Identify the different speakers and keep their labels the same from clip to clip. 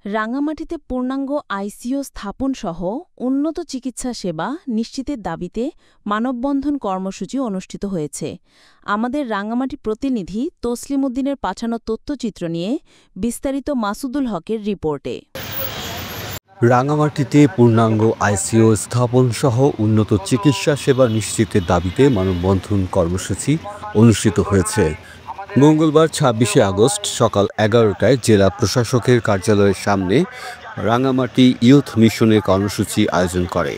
Speaker 1: রাঙামাটিতে পূর্ণাঙ্গ আইসিইউ স্থাপনসহ উন্নত চিকিৎসা সেবা নিশ্চিতের দাবিতে মানববন্ধন কর্মসূচি অনুষ্ঠিত হয়েছে। আমাদের রাঙামাটি প্রতিনিধি তসলিম উদ্দিনের পাঠানো তথ্যচিত্র নিয়ে বিস্তারিত মাসুদুল হকের রিপোর্টে।
Speaker 2: রাঙামাটিতে পূর্ণাঙ্গ আইসিইউ স্থাপনসহ উন্নত চিকিৎসা সেবা নিশ্চিতের দাবিতে মানববন্ধন কর্মসূচি অনুষ্ঠিত হয়েছে। মঙ্গলবার ২৬শে আগস্ট সকাল ১১টায় জেলা প্রশাসকের কার্যালয়ের সামনে রাঙামাটি ইয়ুথ মিশনের কর্মসূচি আয়োজন করে।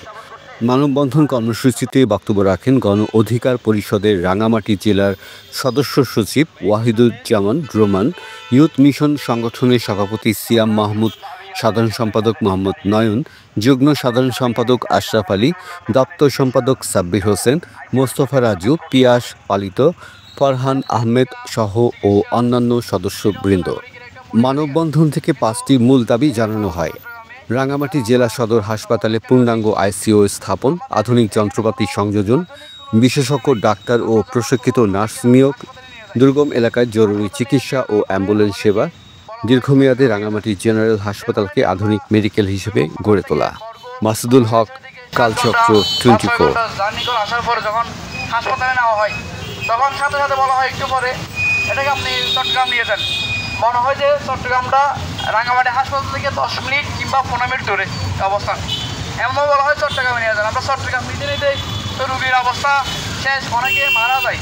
Speaker 2: মানববন্ধন কর্মসূচিতে বক্তব্য রাখেন গণ অধিকার পরিষদের রাঙামাটি জেলার সদস্য সচিব ওয়াহিদুজ্জামান রোমান, ইয়ুথ মিশন সংগঠনের সভাপতি সিয়াম মাহমুদ, সাধারণ সম্পাদক মোহাম্মদ নয়ন, যুগ্ম সাধারণ সম্পাদক আশরাফ আলী, দপ্তর সম্পাদক সাব্বির হোসেন, মোস্তফা রাজু, পিয়াস পালিত, ফরহান আহমেদ সহ ও অন্যান্য সদস্যবৃন্দ। মানববন্ধন থেকে ৫টি মূল দাবি জানানো হয়। রাঙামাটি জেলা সদর হাসপাতালে পূর্ণাঙ্গ আইসিইউ স্থাপন, আধুনিক যন্ত্রপাতি সংযোজন, বিশেষজ্ঞ ডাক্তার ও প্রশিক্ষিত নার্স নিয়োগ, দুর্গম এলাকায় জরুরি চিকিৎসা ও অ্যাম্বুলেন্স সেবা, দীর্ঘমেয়াদে রাঙামাটি জেনারেল হাসপাতালকে আধুনিক মেডিকেল হিসেবে গড়ে তোলা। মাসুদুল হক, কালচক্র 24।
Speaker 3: আসার পরে যখন হাসপাতালে নেওয়া হয় তখন সাথে সাথে বলা হয় একটু পরে এটাকে আপনি চট্টগ্রাম নিয়ে যান। মনে হয় যে চট্টগ্রামটা রাঙামাটি হাসপাতাল থেকে ১০ মিনিট কিংবা ১৫ মিনিট দূরে অবস্থান। এমনও বলা হয় চট্টগ্রামে নিয়ে যান। আমরা চট্টগ্রাম নিতে নিতেই তো রুগীর অবস্থা শেষ, অনেকে মারা যায়।